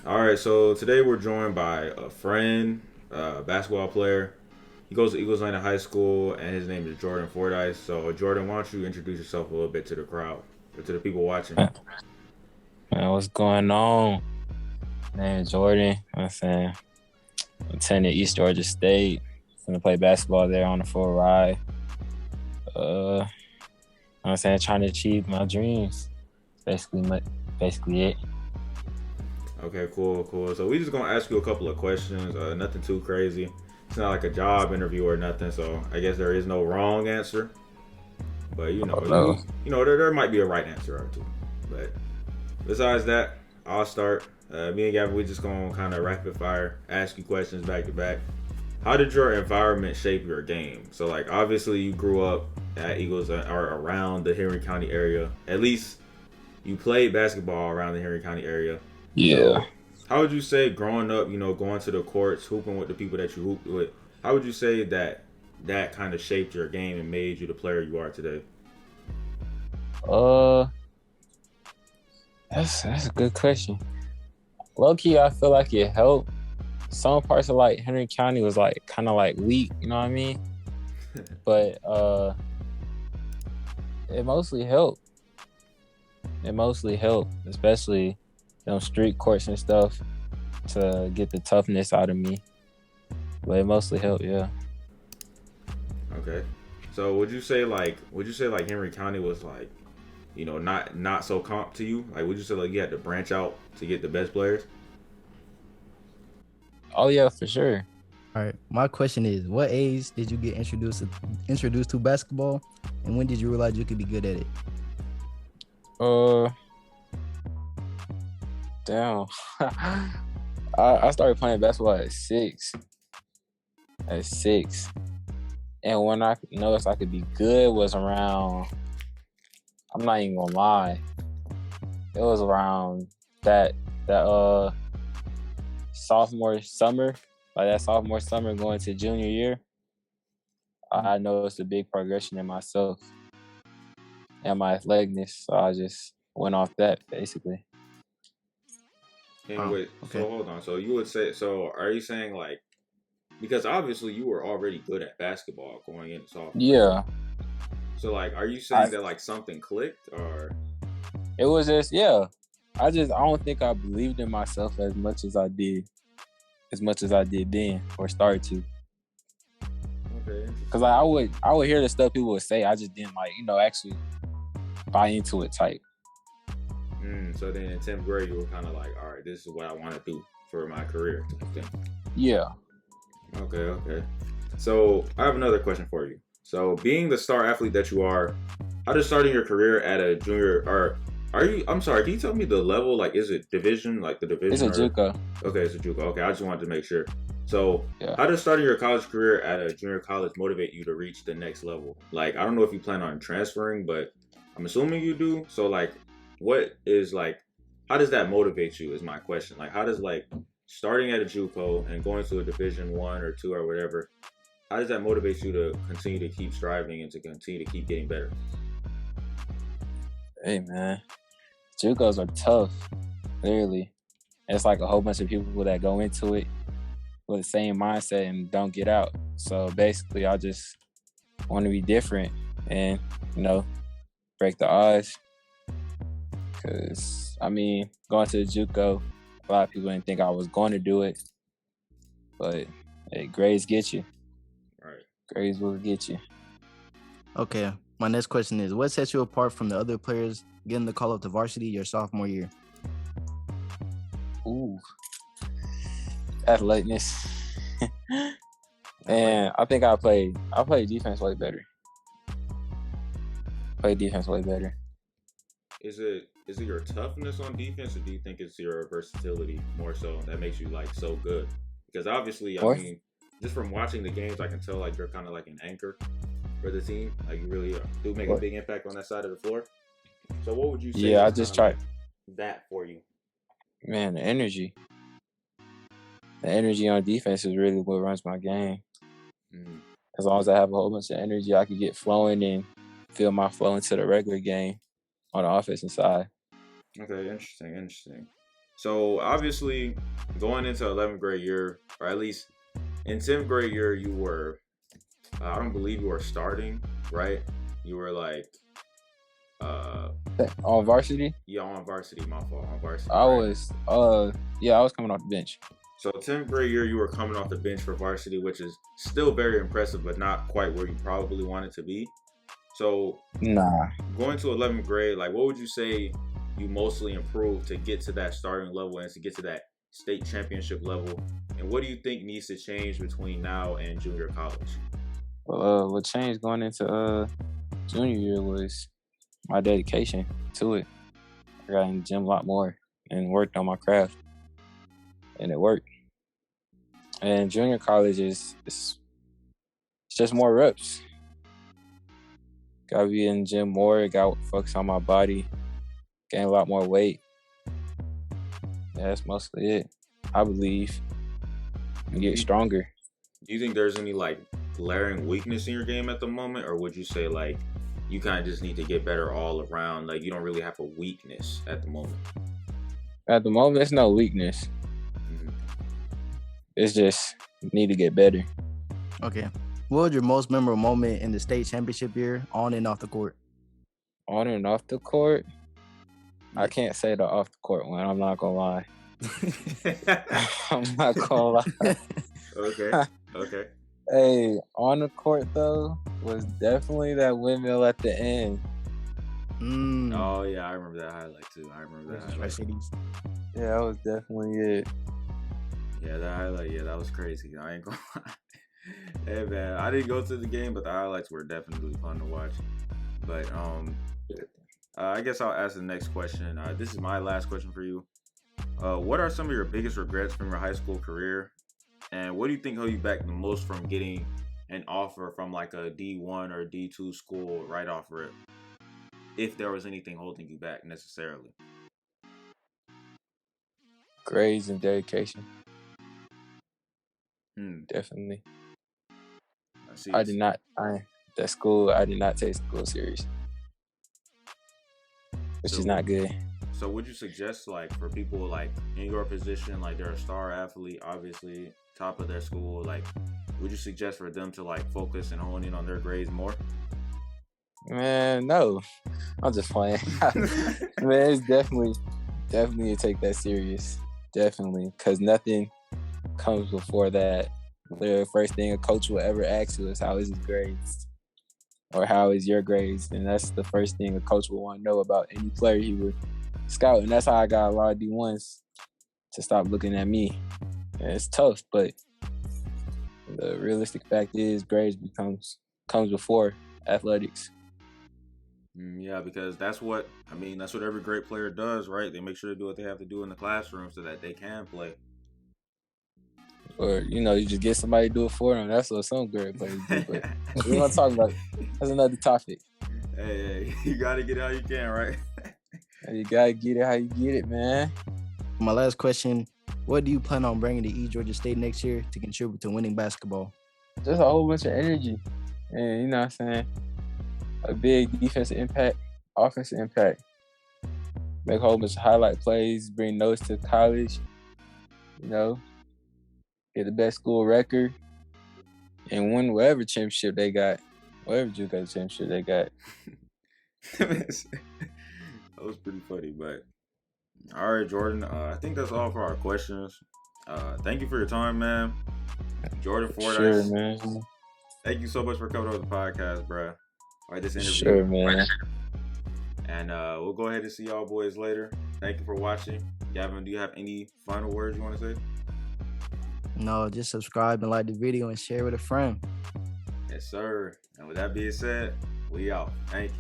All right, so today we're joined by a friend, basketball player. He goes to Eagles Lane High School, and his name is Jordan Fordyce. So, Jordan, why don't you introduce yourself a little bit to the crowd or to the people watching? Man, what's going on? Man, Jordan, I'm saying, I'm attending East Georgia State. Gonna play basketball there on the full ride. Uh, I'm saying, trying to achieve my dreams. Basically, basically it. Okay, cool, cool. So, we just gonna ask you a couple of questions. Nothing too crazy. It's not like a job interview or nothing. So, I guess there is no wrong answer. But Oh no. there might be a right answer or two. But besides that, I'll start. Me and Gavin, we just gonna kind of rapid fire, ask you questions back to back. How did your environment shape your game? So, like, obviously, you grew up at Eagles or around the Henry County area. At least you played basketball around the Henry County area. Yeah. So, how would you say growing up, going to the courts, hooping with the people that you hooped with, how would you say that kind of shaped your game and made you the player you are today? Uh, that's a good question. Low key, I feel like it helped. Some parts of like Henry County was like kind of like weak, you know what I mean? But it mostly helped. It mostly helped, especially street courts and stuff to get the toughness out of me. But it mostly helped, yeah. Okay. So would you say like Henry County was like, not so comp to you? Like would you say like you had to branch out to get the best players? Oh yeah, for sure. All right. My question is, what age did you get introduced to basketball, and when did you realize you could be good at it? Uh, Damn. I started playing basketball at 6. At 6, and when I noticed I could be good was around. I'm not even gonna lie. It was around that that sophomore summer, like that sophomore summer going to junior year. I noticed a big progression in myself and my athleticness. So I just went off that basically. And Oh, wait, okay. so hold on. So you would say, so are you saying like, because obviously you were already good at basketball going into sophomore year. Yeah, So like, are you I saying that like something clicked or? it was just yeah. I don't think I believed in myself as much as I did then or started to. Okay, Cause interesting. I would hear the stuff people would say. I just didn't like actually buy into it type. So then in 10th grade you were kind of like, all right, this is what I want to do for my career type thing. Yeah. Okay, okay. So I have another question for you. So being the star athlete that you are, how does starting your career at a junior or are you? I'm sorry. Can you tell me the level? Like, is it division? Like the It's division a or? JUCO. Okay, it's a JUCO. Okay, I just wanted to make sure. So Yeah. how does starting your college career at a junior college motivate you to reach the next level? Like, I don't know if you plan on transferring, but I'm assuming you do. So like, what is like? How does that motivate you? Is my question. Like, how does like starting at a JUCO and going to a Division One or two or whatever, how does that motivate you to continue to keep striving and to continue to keep getting better? Hey man, JUCOs are tough. Clearly, it's like a whole bunch of people that go into it with the same mindset and don't get out. So basically, I just want to be different and you know break the odds. Cause I mean, going to the JUCO, a lot of people didn't think I was going to do it, but hey, grades get you. Right. Grades will get you. Okay. My next question is, what sets you apart from the other players getting the call up to varsity your sophomore year? Ooh, athleteness. I like And I think I play defense way better. Play defense way better. is it your toughness on defense, or do you think it's your versatility more so that makes you like so good? Because obviously, I Or mean, just from watching the games, I can tell like you're kind of like an anchor for the team. Like you really do make a or big impact on that side of the floor. So what would you say yeah, is I kind just of try like that for you? man, the energy. The energy on defense is really what runs my game. Mm. As long as I have a whole bunch of energy, I can get flowing and feel my flow into the regular game on the offensive side. Okay, interesting, interesting. So obviously, going into 11th grade year, or at least in 10th grade year, you were, I don't believe you were starting, right? You were like, uh, On varsity, yeah, on varsity. My fault, on varsity, I right? was I was coming off the bench. So 10th grade year, you were coming off the bench for varsity, which is still very impressive, but not quite where you probably wanted to be. So Nah, going to 11th grade, like what would you say you mostly improved to get to that starting level and to get to that state championship level? And what do you think needs to change between now and junior college? what changed going into junior year was my dedication to it. I got in the gym a lot more and worked on my craft, and it worked. And junior college is it's just more reps. Gotta be in the gym more. Got to focus on my body, gain a lot more weight. Yeah, that's mostly it. I believe. And get stronger. Do you think there's any like glaring weakness in your game at the moment, or would you say like you kind of just need to get better all around? Like you don't really have a weakness at the moment. At the moment, it's no weakness. It's just need to get better. Okay. What was your most memorable moment in the state championship year, on and off the court? On and off the court, I can't say the off the court one. I'm not gonna lie. I'm not gonna lie. Okay. Hey, on the court though was definitely that windmill at the end. Oh yeah, I remember that highlight too. Yeah, that was definitely it. Yeah, that highlight. Yeah, that was crazy. I ain't gonna lie. Hey man, I didn't go to the game, but the highlights were definitely fun to watch. But I guess I'll ask the next question. This is my last question for you. What are some of your biggest regrets from your high school career? And what do you think held you back the most from getting an offer from like a D1 or D2 school right off rip? If there was anything holding you back necessarily. Grades and dedication. Definitely. I did not take school serious. Which is not good. So would you suggest like for people like in your position, like they're a star athlete, obviously top of their school, like would you suggest for them to like focus and hone in on their grades more? Man, no. I'm just playing. Man, it's definitely to take that serious. Definitely. Because nothing comes before that. The first thing a coach will ever ask you is how is his grades? Or how is your grades? And that's the first thing a coach will want to know about any player he would scout. And that's how I got a lot of D1s to stop looking at me. And it's tough, but the realistic fact is grades comes before athletics. Yeah, because that's what every great player does, right? They make sure to do what they have to do in the classroom so that they can play. Or, you just get somebody to do it for them. That's what some great players do. But we're going to talk about it. That's another topic. Hey, you got to get it how you can, right? You got to get it how you get it, man. My last question, what do you plan on bringing to East Georgia State next year to contribute to winning basketball? Just a whole bunch of energy. And, you know what I'm saying? A big defensive impact, offensive impact. Make a whole bunch of highlight plays, bring those to college, get the best school record, and win whatever championship they got, whatever JUCO championship they got. That was pretty funny, but all right, Jordan. I think that's all for our questions. Thank you for your time, man. Jordan Fordyce. Sure, man. Thank you so much for coming on the podcast, bro. All right, this interview. Sure, man. And we'll go ahead and see y'all boys later. Thank you for watching. Gavin, do you have any final words you want to say? No, just subscribe and like the video and share with a friend. Yes, sir. And with that being said, we out. Thank you.